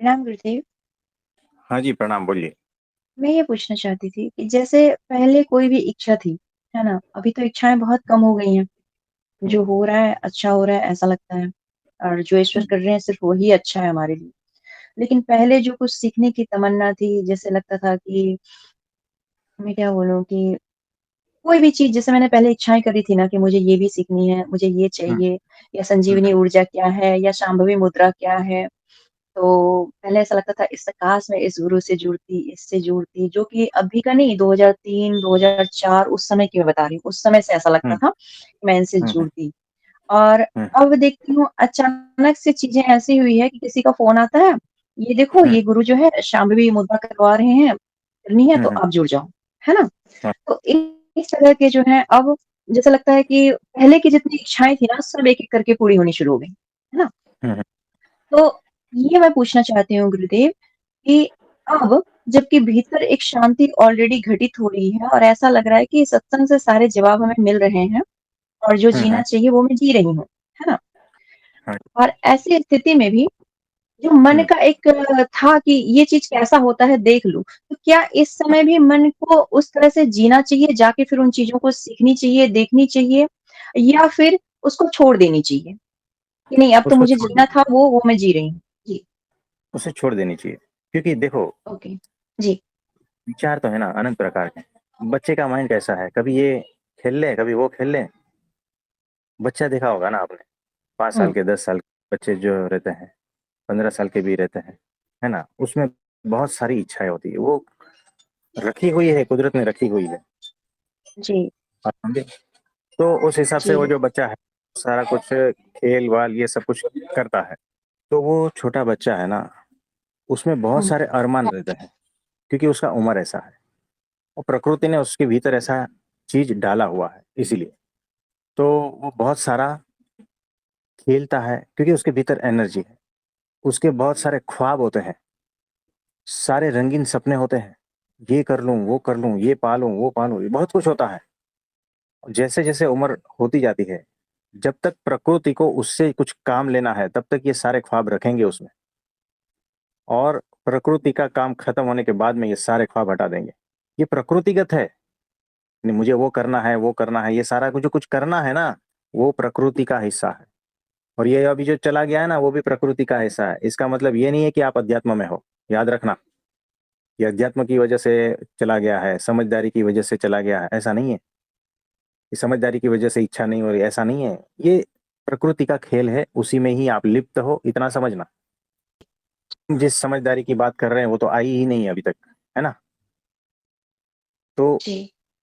प्रणाम गुरुदेव। हाँ जी, प्रणाम, बोलिए। मैं ये पूछना चाहती थी कि जैसे पहले कोई भी इच्छा थी, है ना? अभी तो इच्छाएँ बहुत कम हो गई हैं। जो हो रहा है, अच्छा हो रहा है ऐसा लगता है और जो ईश्वर हुँ, कर रहे हैं सिर्फ़ वही अच्छा है हमारे लिए। लेकिन पहले जो कुछ सीखने की तमन्ना थी, जैसे लगता था कि मैं क्या बोलूँ कि कोई भी चीज़ जैसे मैंने पहले इच्छाएँ करी थी ना कि मुझे ये भी सीखनी है, मुझे ये हुँ, चाहिए या हुँ, संजीवनी ऊर्जा क्या है या शांभवी मुद्रा क्या है? तो पहले ऐसा लगता था इस काश मैं इस गुरु से जुड़ती, इससे जुड़ती, जो कि अभी का नहीं 2003, 2004 उस समय की मैं बता रही हूँ। उस समय से ऐसा लगता हुँ, था कि मैं इनसे हुँ, हुँ, जुड़ती। और हुँ, अब देखती हूँ अचानक से चीज़ें ऐसी हुई है कि किसी का फ़ोन आता है, ये देखो हुँ, ये गुरु जो है शांभवी मुद्रा करवा रहे हैं, करनी है हुँ, तो हुँ, आप जुड़ जाओ, है ना? हाँ, तो इस तरह के जो हैं अब जैसा लगता है कि पहले की जितनी इच्छाएँ थी ना सब एक-एक करके पूरी होनी शुरू हो गई, है ना? हुँ, हुँ, तो ये मैं पूछना चाहती हूँ गुरुदेव कि अब जबकि भीतर एक शांति ऑलरेडी घटित हो रही है और ऐसा लग रहा है कि सत्संग से सारे जवाब हमें मिल रहे हैं और जो हुँ, जीना हुँ, चाहिए वो मैं जी रही हूँ, है ना? हाँ, और ऐसी स्थिति में भी जो मन हुँ, का एक था कि ये चीज़ कैसा होता है देख लूँ, तो क्या इस हाँ, समय भी मन को उस तरह से जीना चाहिए, जाके फिर उन चीज़ों को सीखनी चाहिए, देखनी चाहिए या फिर उसको छोड़ देनी चाहिए? कि नहीं अब तो उसको मुझे छोड़ जीना दीजिए, था वो मैं जी रही हूँ? जी, उसे छोड़ देनी चाहिए। क्योंकि देखो, ओके। जी, विचार तो है ना अनंत प्रकार के। बच्चे का माइंड कैसा है, कभी ये खेल ले, कभी वो खेल ले। बच्चा देखा होगा ना आपने, 5 साल हुँ, के, 10 साल के बच्चे जो रहते हैं, 15 साल के भी रहते हैं, है ना? उसमें बहुत सारी इच्छाएँ होती है, वो रखी हुई है, कुदरत ने रखी हुई है। जी, आप समझे? तो उस हिसाब से वो जी, जो बच्चा है, सारा कुछ खेल-वाल ये सब कुछ करता है। तो वो छोटा बच्चा है ना, उसमें बहुत हुँ, सारे अरमान रहते हैं, क्योंकि उसका उम्र ऐसा है और प्रकृति ने उसके भीतर ऐसा चीज़ डाला हुआ है, इसीलिए। तो वो बहुत सारा खेलता है, क्योंकि उसके भीतर एनर्जी है। उसके बहुत सारे ख्वाब होते हैं, सारे रंगीन सपने होते हैं। ये कर लूँ, वो कर लूँ, ये पालूँ, वो पालूँ, ये बहुत कुछ होता है। जैसे-जैसे उम्र होती जाती है, जब तक प्रकृति को उससे कुछ काम लेना है, तब तक ये सारे ख्वाब रखेंगे उसमें। और प्रकृति का काम खत्म होने के बाद में ये सारे ख्वाब हटा देंगे। ये प्रकृतिगत है। नहीं मुझे वो करना है, वो करना है, ये सारा कुछ जो कुछ करना है ना, वो प्रकृति का हिस्सा है। और ये अभी जो चला गया है ना, वो भी प्रकृति का हिस्सा है। इसका मतलब ये नहीं है कि आप अध्यात्म में हो। याद रखना, ये अध्यात्म की वजह से चला गया है, समझदारी की वजह से चला गया है, ऐसा नहीं है। ये समझदारी की वजह से इच्छा नहीं हो रही, ऐसा नहीं है। ये प्रकृति का खेल है, उसी में ही आप लिप्त हो, इतना समझना। जिस समझदारी की बात कर रहे हैं, वो तो आई ही नहीं है अभी तक, है ना? तो जी।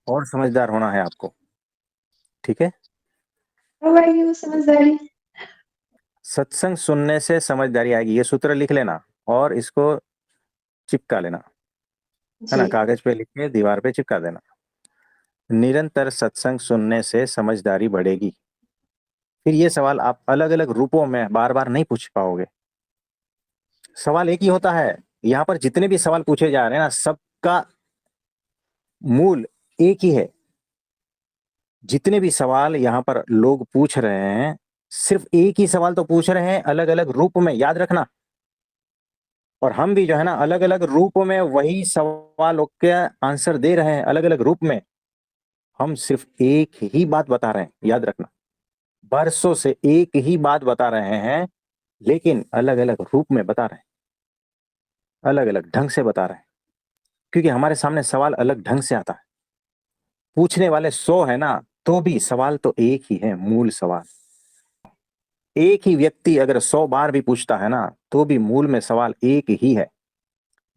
और समझदार होना है आपको, ठीक है? कब आएगी वो समझदारी? सत्संग सुनने से समझदारी आएगी, ये सूत्र लिख लेना और इसको चिपका लेना, है ना? जी, कागज पे लिख के दीवार पे चिपका देना। निरंतर सत्संग सुनने से समझदारी बढ़ेगी। फिर ये सवाल आप अलग-अलग रूपों में बार-बार नहीं पूछ पाओगे। सवाल एक ही होता है। यहाँ पर जितने भी सवाल पूछे जा रहे हैं ना, सबका मूल एक ही है। जितने भी सवाल यहाँ पर लोग पूछ रहे हैं, सिर्फ एक ही सवाल तो पूछ रहे हैं, अलग-अलग रूप में, याद रखना। और हम भी जो है ना, अलग-अलग रूप में वही सवालों के आंसर दे रहे हैं, अलग-अलग रूप में। हम सिर्फ एक ही बात बता रहे हैं, याद रखना। बरसों से एक ही बात बता रहे हैं, लेकिन अलग-अलग रूप में बता रहे हैं, अलग-अलग ढंग से बता रहे हैं, क्योंकि हमारे सामने सवाल अलग ढंग से आता है। पूछने वाले 100 है ना, तो भी सवाल तो एक ही है, मूल सवाल। एक ही व्यक्ति अगर 100 बार भी पूछता है ना, तो भी मूल में सवाल एक ही है,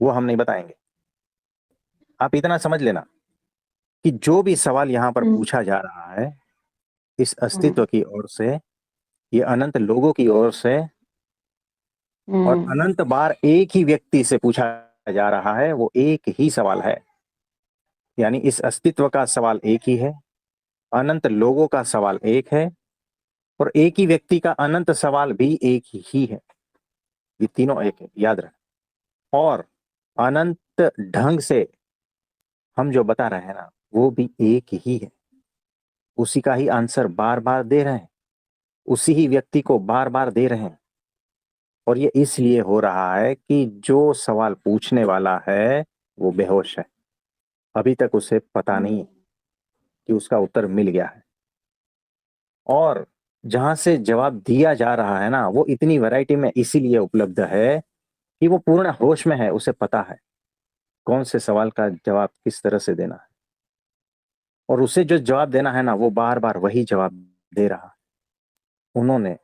वो हम नहीं बताएंगे। आप इतना समझ लेना कि जो भी सवाल यहाँ पर हुँ, पूछा जा रहा है, इस हुँ, अस्तित्व की ओर से, ये अनंत लोगों की ओर से, और हुँ, अनंत बार एक ही व्यक्ति से पूछा जा रहा है, वो एक ही सवाल है। यानी इस अस्तित्व का सवाल एक ही है, अनंत लोगों का सवाल एक है, और एक ही व्यक्ति का अनंत सवाल भी एक ही है। ये तीनों एक है, याद रख। और अनंत ढंग से हम जो बता रहे हैं ना, वो भी एक ही है। उसी का ही आंसर बार बार दे रहे हैं, उसी ही व्यक्ति को बार बार दे रहे हैं। और ये इसलिए हो रहा है कि जो सवाल पूछने वाला है वो बेहोश है। अभी तक उसे पता नहीं है हुँ, कि उसका उत्तर मिल गया है। और जहां से जवाब दिया जा रहा है ना, वो इतनी वैरायटी में इसीलिए उपलब्ध है कि वो पूर्ण होश में है, उसे पता है कौन से सवाल का जवाब किस तरह से देना है। और उसे जो जवाब देना है ना, वो बार बार वही जवाब दे रहा है। उन्होंने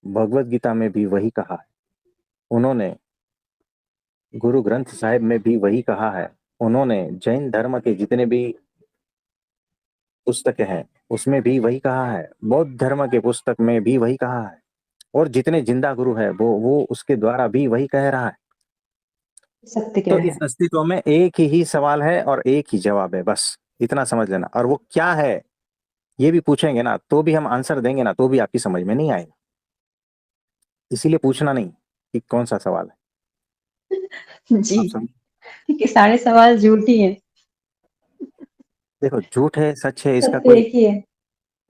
भगवत गीता में भी वही कहा है, उन्होंने गुरु ग्रंथ साहिब में भी वही कहा है, उन्होंने जैन धर्म के जितने भी पुस्तक हैं उसमें भी वही कहा है, बौद्ध धर्म के पुस्तक में भी वही कहा है, और जितने जिंदा गुरु है वो उसके द्वारा भी वही कह रहा है। सत्य तो क्या इस है? अस्तित्व में एक ही सवाल है और एक ही जवाब है, बस इतना समझ लेना। और वो क्या है ये भी पूछेंगे ना तो भी हम आंसर देंगे ना तो भी आपकी समझ में नहीं आएगा। इसीलिए पूछना नहीं कि कौन सा सवाल है। जी, आप समझ। ठीक है, सारे सवाल झूठ ही हैं, देखो, झूठ है सच है इसका सत्य कोई, एक ही है।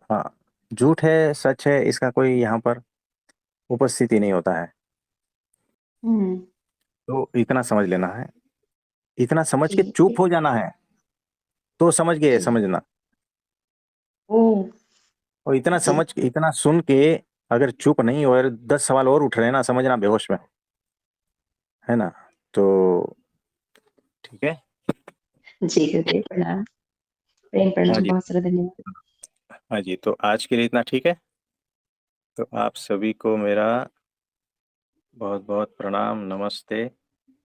हाँ, झूठ है सच है इसका कोई यहाँ पर उपस्थिति नहीं होता है। हुँ, तो इतना समझ लेना है, इतना समझ के जी, चुप हो जाना है, तो समझ गए जी। समझना। ओह! और इतना जी, समझ इतना सुन के अगर चुप नहीं हो और 10 सवाल और उठ रहे हैं ना, समझना बेहोश में हो, है ना। तो ठीक है। जी, गुरुदेव प्रणाम। प्रेम हाँ प्रणाम, जी। बहुत सारा धन्यवाद। हाँ जी, तो आज के लिए इतना ठीक है। तो आप सभी को मेरा बहुत बहुत प्रणाम, नमस्ते।